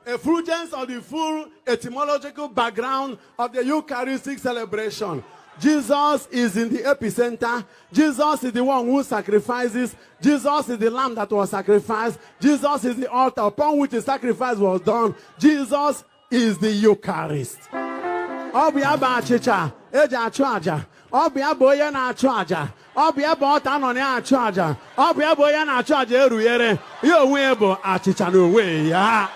effulgence of the full etymological background of the Eucharistic celebration. Jesus is in the epicenter. Jesus is the one who sacrifices. Jesus is the lamb that was sacrificed. Jesus is the altar upon which the sacrifice was done. Jesus is the Eucharist. Obia ba achicha, eji achụ aja. Obia bụ onye na-achụ aja. Obia bụ ọta nọ na-achụ aja. Obia bụ onye na-achụ aja erughere. Ya onwe bụ achịcha n'onwe ya.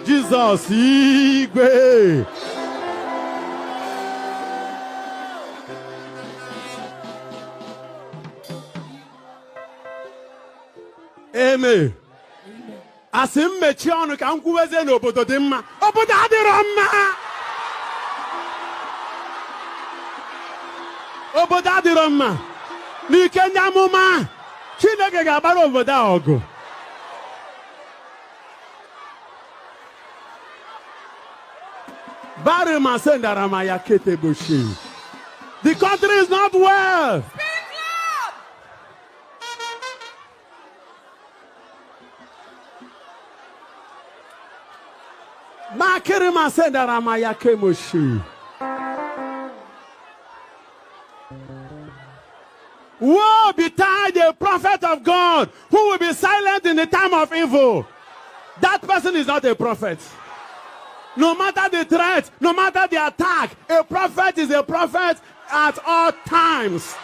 Jesus igwe. Amen. Asị m mechie ọnụ ka m kwuwezie n'obodo dị mma. Obodo adịrọ mma. Obodo adịrọ mma. N'ike ndị amụma, Chineke ga-agbara obodo a ọgụ. The country is not well. Woe betide the prophet of God who will be silent in the time of evil. That person is not a prophet. No matter the threat, no matter the attack, a prophet is a prophet at all times.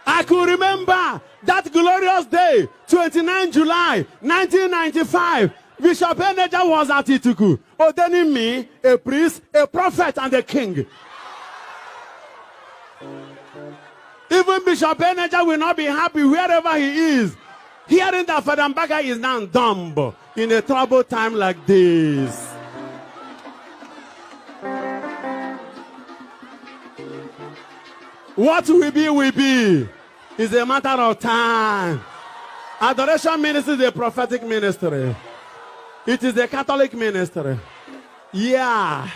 I could remember that glorious day, 29 July 1995. Bishop Eneja was at Ituku, ordaining me a priest, a prophet, and a king. Even Bishop Eneja will not be happy wherever he is, hearing that Father Mbaka is now dumb in a troubled time like this. What will be is a matter of time. Adoration ministry is a prophetic ministry. It is a Catholic ministry. Yeah.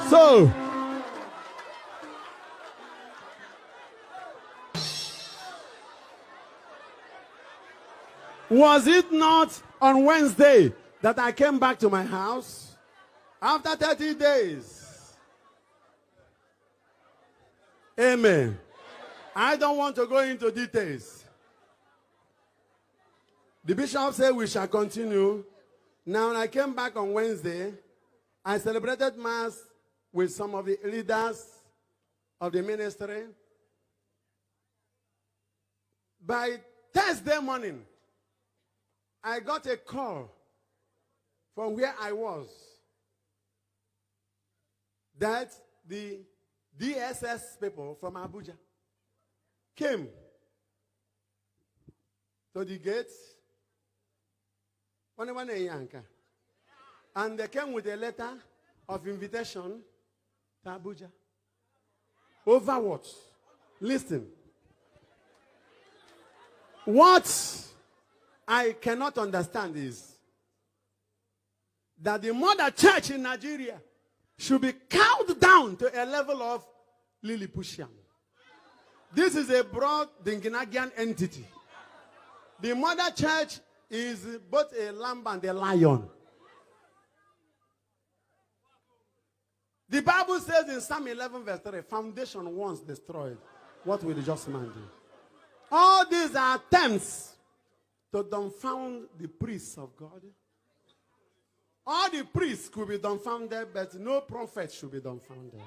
So, was it not on Wednesday that I came back to my house after 30 days? Amen. I don't want to go into details. The bishop said we shall continue. Now, when I came back on Wednesday, I celebrated Mass with some of the leaders of the ministry. By Thursday morning, I got a call from where I was that the DSS people from Abuja came to the gate, and they came with a letter of invitation to Abuja. Over what? Listen. What I cannot understand is that the mother church in Nigeria should be cowed down to a level of Lilliputian. This is a broad Dinginagian entity. The mother church is both a lamb and a lion. The Bible says in Psalm 11 verse 3, foundation once destroyed, what will the just man do? All these are attempts to dumbfound the priests of God. All the priests could be dumbfounded, but no prophet should be dumbfounded.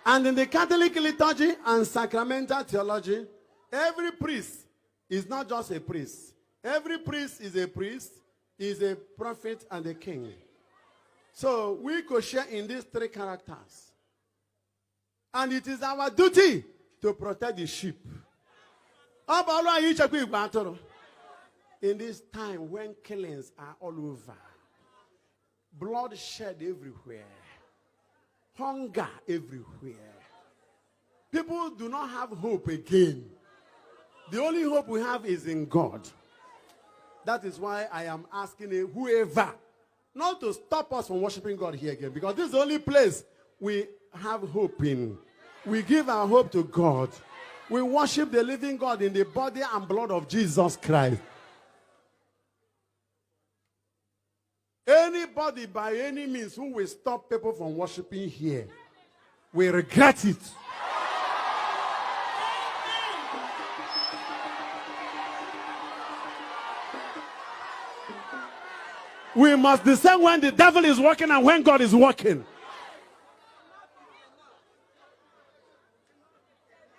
And in the Catholic liturgy and sacramental theology, every priest is not just a priest. Every priest, is a prophet, and a king. So we could share in these three characters. And it is our duty to protect the sheep. In this time when killings are all over, bloodshed everywhere, hunger everywhere. People do not have hope again. The only hope we have is in God. That is why I am asking whoever not to stop us from worshiping God here again, because this is the only place we have hope in. We give our hope to God. We worship the living God in the body and blood of Jesus Christ. Anybody by any means who will stop people from worshiping here will regret it. We must discern when the devil is working and when God is working.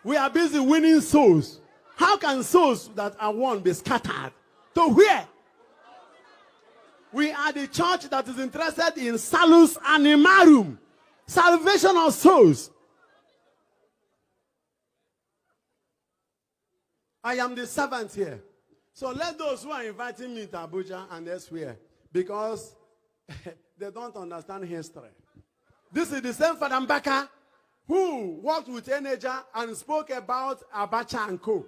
We are busy winning souls. How can souls that are won be scattered? To where? We are the church that is interested in salus animarum, salvation of souls. I am the servant here. So let those who are inviting me to Abuja and elsewhere, because they don't understand history. This is the same Father Mbaka who worked with Eneja and spoke about Abacha and Co.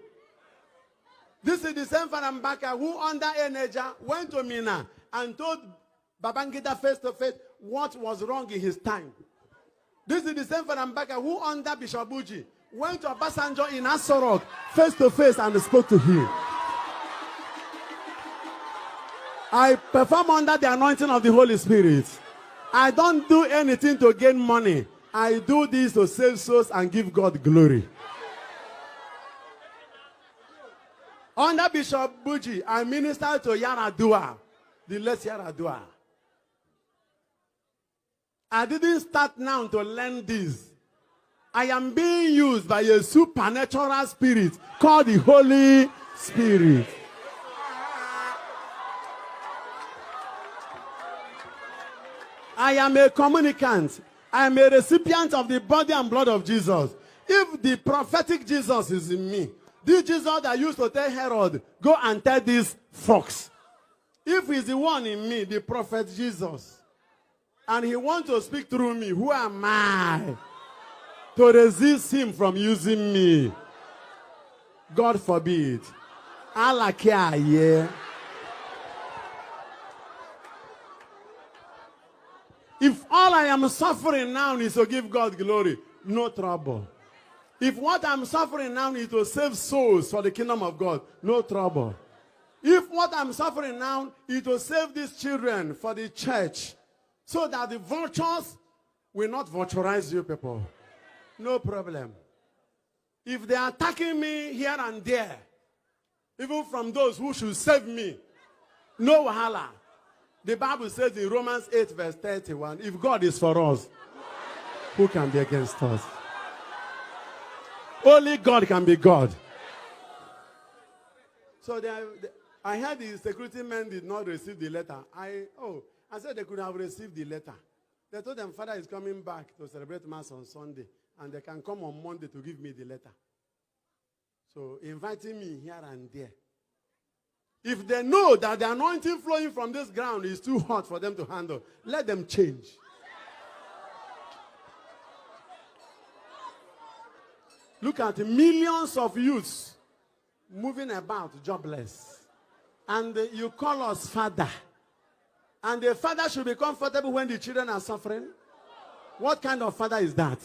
This is the same Father Mbaka who under Eneja went to Mina and told Babangida face to face what was wrong in his time. This is the same Father Mbaka who under Bishop Buji went to Obasanjo in Asorok face to face and spoke to him. I perform under the anointing of the Holy Spirit. I don't do anything to gain money. I do this to save souls and give God glory. Under Bishop Buji, I minister to Yaradua, the late Yaradua. I didn't start now to learn this. I am being used by a supernatural spirit called the Holy Spirit. I am a communicant. I am a recipient of the body and blood of Jesus. If the prophetic Jesus is in me, this Jesus that used to tell Herod, go and tell this fox. If he's the one in me, the prophet Jesus, and he wants to speak through me, who am I to resist him from using me? God forbid. Allah care, yeah. If all I am suffering now is to give God glory, no trouble. If what I'm suffering now is to save souls for the kingdom of God, no trouble. If what I'm suffering now is to save these children for the church, so that the vultures will not vulturize you people, no problem. If they are attacking me here and there, even from those who should save me, no wahala. The Bible says in Romans 8 verse 31, if God is for us, who can be against us? Only God can be God. So I heard the security men did not receive the letter. I said they could have received the letter. They told them, Father is coming back to celebrate Mass on Sunday, and they can come on Monday to give me the letter. So inviting me here and there. If they know that the anointing flowing from this ground is too hot for them to handle, let them change. Look at millions of youths moving about jobless. And you call us father. And the father should be comfortable when the children are suffering. What kind of father is that?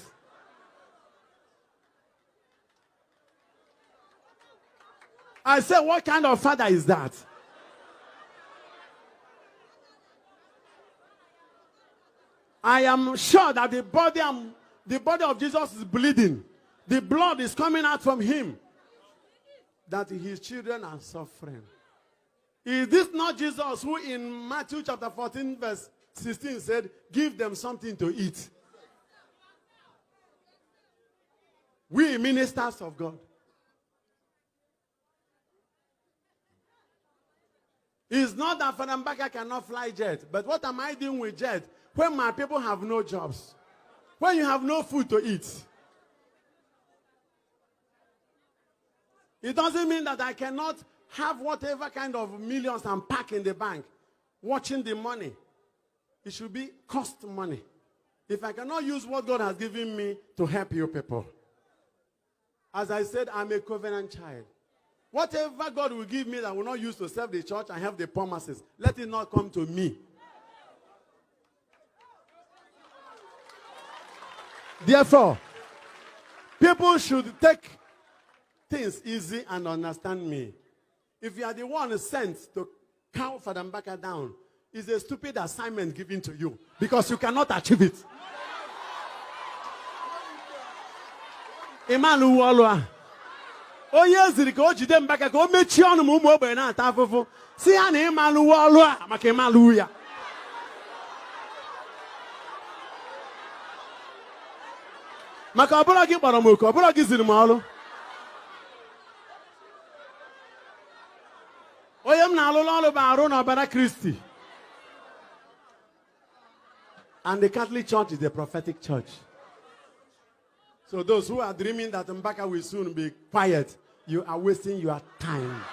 I said, what kind of father is that? I am sure that the body of Jesus is bleeding. The blood is coming out from him. That his children are suffering. Is this not Jesus who in Matthew chapter 14 verse 16 said, give them something to eat? We ministers of God. It's not that Father Mbaka cannot fly jet. But what am I doing with jet when my people have no jobs? When you have no food to eat? It doesn't mean that I cannot have whatever kind of millions and pack in the bank, watching the money. It should be cost money. If I cannot use what God has given me to help you people, as I said, I'm a covenant child. Whatever God will give me that I will not use to serve the church and help the poor masses, let it not come to me. Therefore, people should take things easy and understand me. If you are the one sent to cow Father Mbaka down, it's a stupid assignment given to you because you cannot achieve it. Emmanuel Walua. Oh yes, the coach dem Mbaka go mechi onu mu ogbe na ata afofo. Si ha na Emmanuel Walua maka Emmanuel ya. Maka oboro gi kporo m oku, oboro gi ziri m ọlụ. Onye m na-alụ ọlụ bụ arụ n'ọbara Kristi. And the Catholic Church is a prophetic church. So those who are dreaming that Mbaka will soon be quiet, you are wasting your time.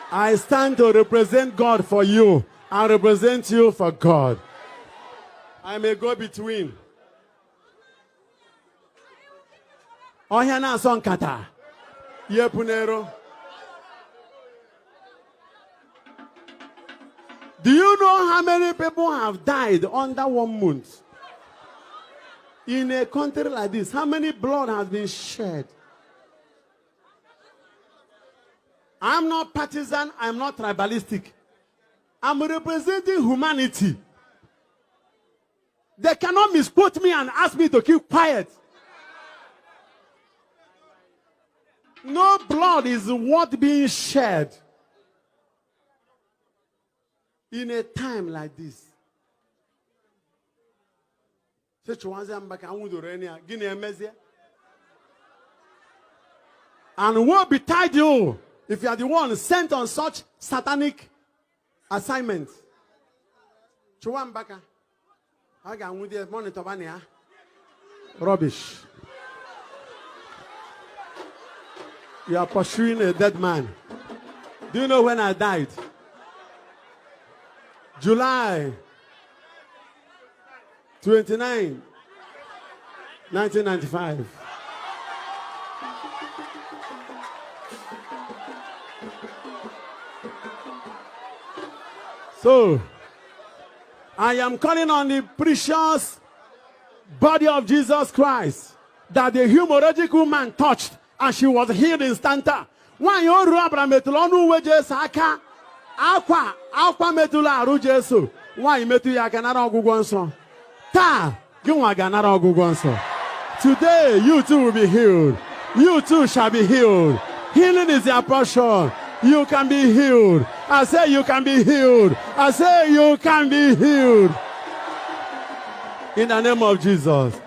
I stand to represent God for you. I represent you for God. I may go between. Ohia na asọ nkata. Yepunero. Do you know how many people have died under 1 month? In a country like this, how many blood has been shed? I'm not partisan, I'm not tribalistic. I'm representing humanity. They cannot misquote me and ask me to keep quiet. No blood is worth being shed in a time like this. And woe betide you if you are the one sent on such satanic assignments. Rubbish. You are pursuing a dead man. Do you know when I died? July 29, 1995. So, I am calling on the precious body of Jesus Christ that the hemorrhagic woman touched and she was healed instanta. When you rubber metulonu wages aka aqua metula aru Jesu. Why metu ya ganara ogugwonso? Ta ginwa ganara ogugwonso. Today you too will be healed. You too shall be healed. Healing is your portion. You can be healed. I say you can be healed. I say you can be healed. In the name of Jesus.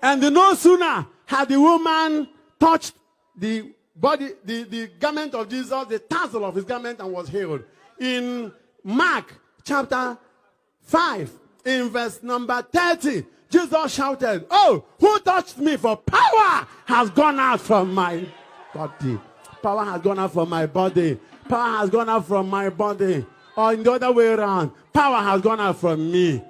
And no sooner had the woman touched the body, the garment of Jesus, the tassel of his garment, and was healed. In Mark chapter 5, in verse number 30, Jesus shouted, "Oh, who touched me? For power has gone out from my body." Power has gone out from my body. Power has gone out from my body. Or in the other way around, power has gone out from me.